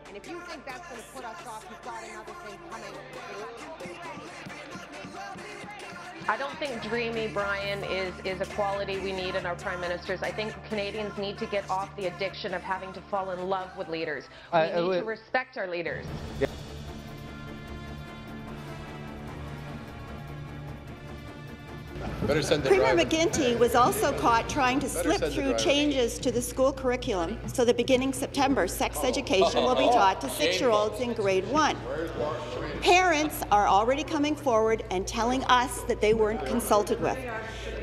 And if you think that's going to put us off, you've got another thing coming. I don't think dreamy, Brian, is a quality we need in our prime ministers. I think Canadians need to get off the addiction of having to fall in love with leaders. We need to respect our leaders. Yeah. Premier McGuinty was also caught trying to slip through changes to the school curriculum so that beginning September, sex education will be taught to 6-year-olds in grade 1. Parents are already coming forward and telling us that they weren't consulted with.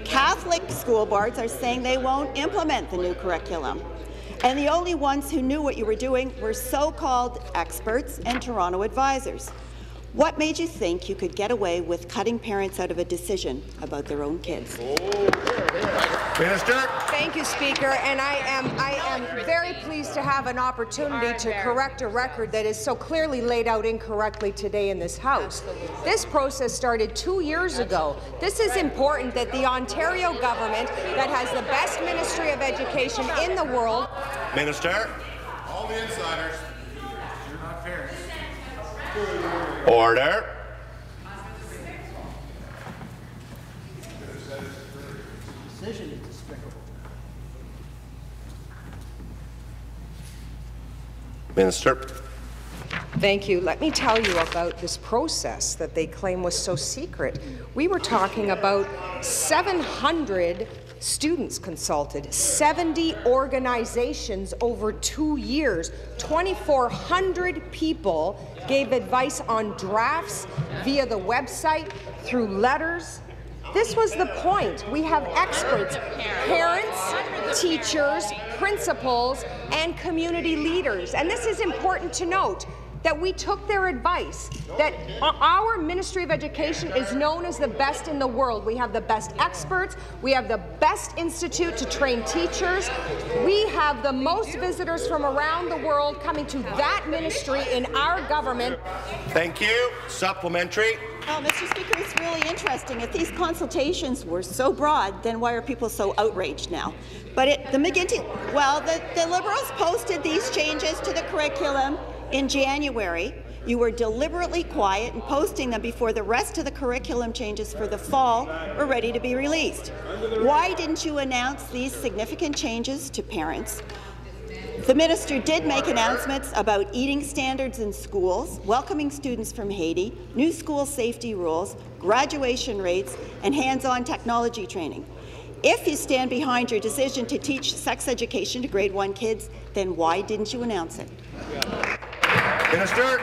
Catholic school boards are saying they won't implement the new curriculum. And the only ones who knew what you were doing were so-called experts and Toronto advisors. What made you think you could get away with cutting parents out of a decision about their own kids? Minister. Thank you, Speaker. And I am very pleased to have an opportunity to correct a record that is so clearly laid out incorrectly today in this House. This process started 2 years ago. This is important that the Ontario government, that has the best Ministry of Education in the world. Minister. All the insiders. You're not fair. Order. Decision is despicable. Minister. Thank you. Let me tell you about this process that they claim was so secret. We were talking about 700 students consulted, 70 organizations over 2 years, 2,400 people gave advice on drafts via the website, through letters. This was the point. We have experts, parents, teachers, principals, and community leaders. And this is important to note, that we took their advice, that our Ministry of Education is known as the best in the world. We have the best experts, we have the best institute to train teachers, we have the most visitors from around the world coming to that ministry in our government. Thank you. Supplementary. Oh, Mr. Speaker, it's really interesting. If these consultations were so broad, then why are people so outraged now? But the Liberals posted these changes to the curriculum in January. You were deliberately quiet in posting them before the rest of the curriculum changes for the fall were ready to be released. Why didn't you announce these significant changes to parents? The minister did make announcements about eating standards in schools, welcoming students from Haiti, new school safety rules, graduation rates, and hands-on technology training. If you stand behind your decision to teach sex education to grade 1 kids, then why didn't you announce it? Minister.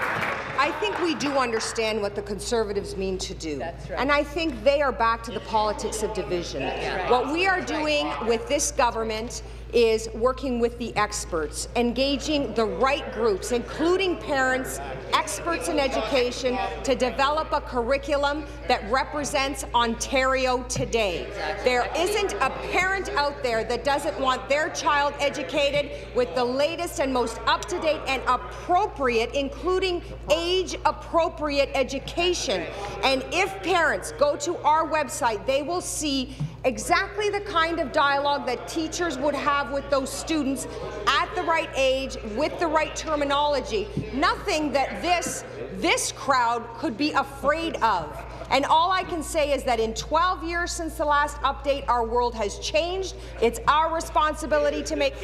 I think we do understand what the Conservatives mean to do. That's right. And I think they are back to the politics of division. Right. What we are doing with this government is working with the experts, engaging the right groups, including parents, experts in education, to develop a curriculum that represents Ontario today. There isn't a parent out there that doesn't want their child educated with the latest and most up-to-date and appropriate, including age-appropriate education. And if parents go to our website, they will see exactly the kind of dialogue that teachers would have with those students at the right age, with the right terminology. Nothing that this crowd could be afraid of. And all I can say is that in 12 years since the last update, our world has changed. It's our responsibility to make—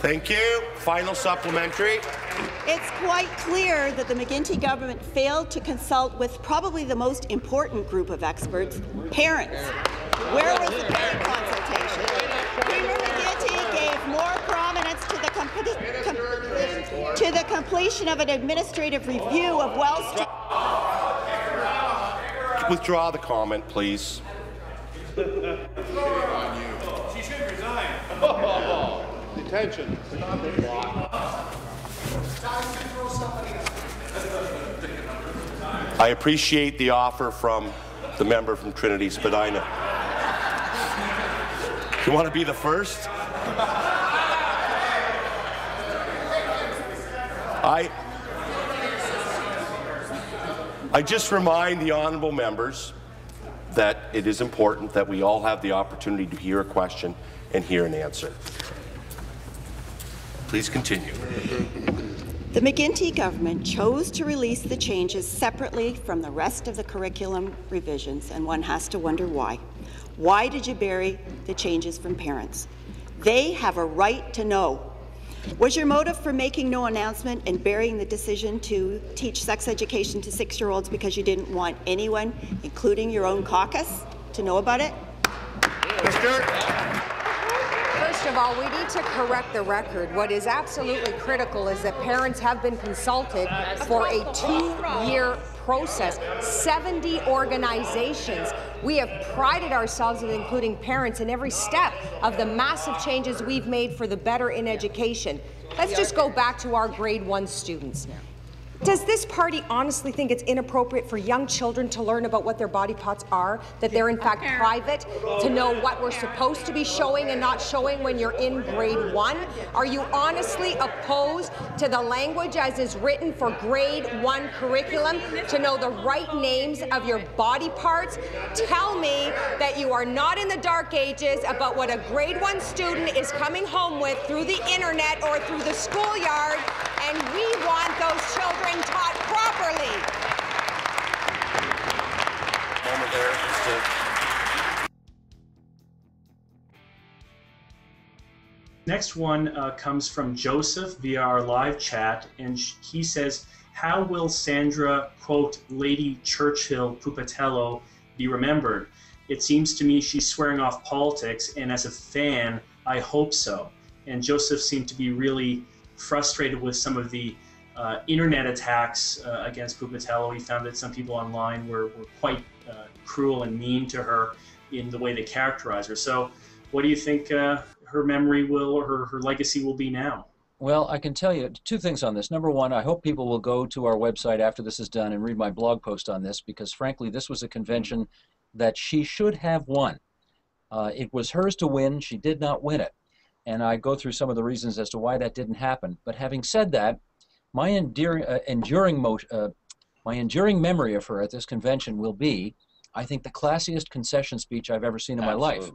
Thank you. Final supplementary. It's quite clear that the McGuinty government failed to consult with probably the most important group of experts, parents. Where was the parent consultation? Premier McGuinty gave more prominence to the completion of an administrative review of Withdraw the comment, please. She should resign. Detention. I appreciate the offer from the member from Trinity Spadina. You want to be the first? I just remind the honourable members that it is important that we all have the opportunity to hear a question and hear an answer. Please continue. The McGuinty government chose to release the changes separately from the rest of the curriculum revisions, and one has to wonder why. Why did you bury the changes from parents? They have a right to know. Was your motive for making no announcement and burying the decision to teach sex education to 6-year-olds because you didn't want anyone, including your own caucus, to know about it? First of all, we need to correct the record. What is absolutely critical is that parents have been consulted for a 2-year process, 70 organizations. We have prided ourselves in including parents in every step of the massive changes we've made for the better in education. Let's just go back to our grade 1 students. Does this party honestly think it's inappropriate for young children to learn about what their body parts are, that they're in fact private, to know what we're supposed to be showing and not showing when you're in grade 1? Are you honestly opposed to the language as is written for grade 1 curriculum, to know the right names of your body parts? Tell me that you are not in the dark ages about what a grade 1 student is coming home with through the internet or through the schoolyard, and we want those children taught properly. Moment there, Next one comes from Joseph via our live chat, and he says, how will Sandra, quote, Lady Churchill Pupatello be remembered? It seems to me she's swearing off politics, and as a fan, I hope so. And Joseph seemed to be really frustrated with some of the internet attacks against Pupatello. He found that some people online were quite cruel and mean to her in the way they characterize her. So what do you think her memory will, or her legacy will be now? Well, I can tell you 2 things on this. Number one, I hope people will go to our website after this is done and read my blog post on this, because frankly, this was a convention that she should have won. It was hers to win. She did not win it. And I go through some of the reasons as to why that didn't happen. But having said that, my enduring memory of her at this convention will be, I think, the classiest concession speech I've ever seen in my life.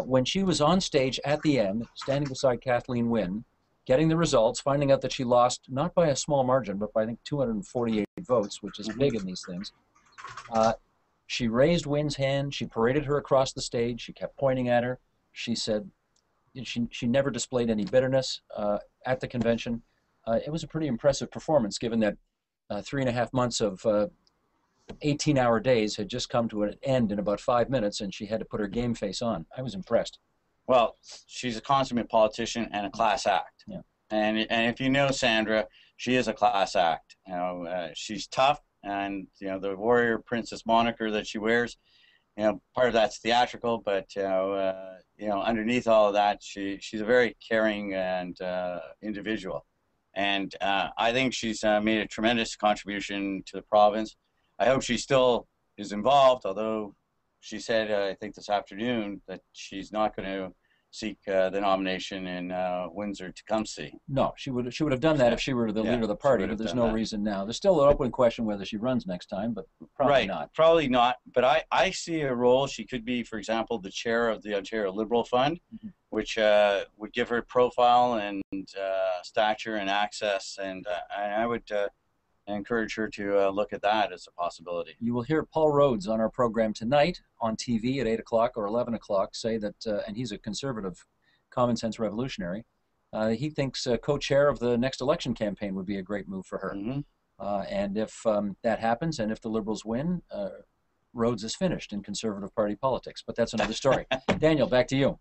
When she was on stage at the end, standing beside Kathleen Wynne, getting the results, finding out that she lost, not by a small margin, but by, I think, 248 votes, which is big in these things. She raised Wynne's hand. She paraded her across the stage. She kept pointing at her. She said she never displayed any bitterness at the convention. It was a pretty impressive performance, given that 3.5 months of 18-hour days had just come to an end in about 5 minutes, and she had to put her game face on. I was impressed. Well, she's a consummate politician and a class act. Yeah. And if you know Sandra, she is a class act. You know, she's tough, and the warrior princess moniker that she wears, part of that's theatrical, but underneath all of that, she's a very caring and individual. And I think she's made a tremendous contribution to the province. I hope she still is involved, although she said, I think this afternoon, that she's not going to seek the nomination in Windsor-Tecumseh. No, she would have done that if she were the leader of the party, but there's no reason now. There's still an open question whether she runs next time, but probably not. Probably not, but I see a role. She could be, for example, the chair of the Ontario Liberal Fund, which would give her profile and stature and access, and I would encourage her to look at that as a possibility. You will hear Paul Rhodes on our program tonight on TV at 8 o'clock or 11 o'clock say that, and he's a conservative common sense revolutionary, he thinks co-chair of the next election campaign would be a great move for her. And if that happens, and if the Liberals win, Rhodes is finished in Conservative Party politics. But that's another story. Daniel, back to you.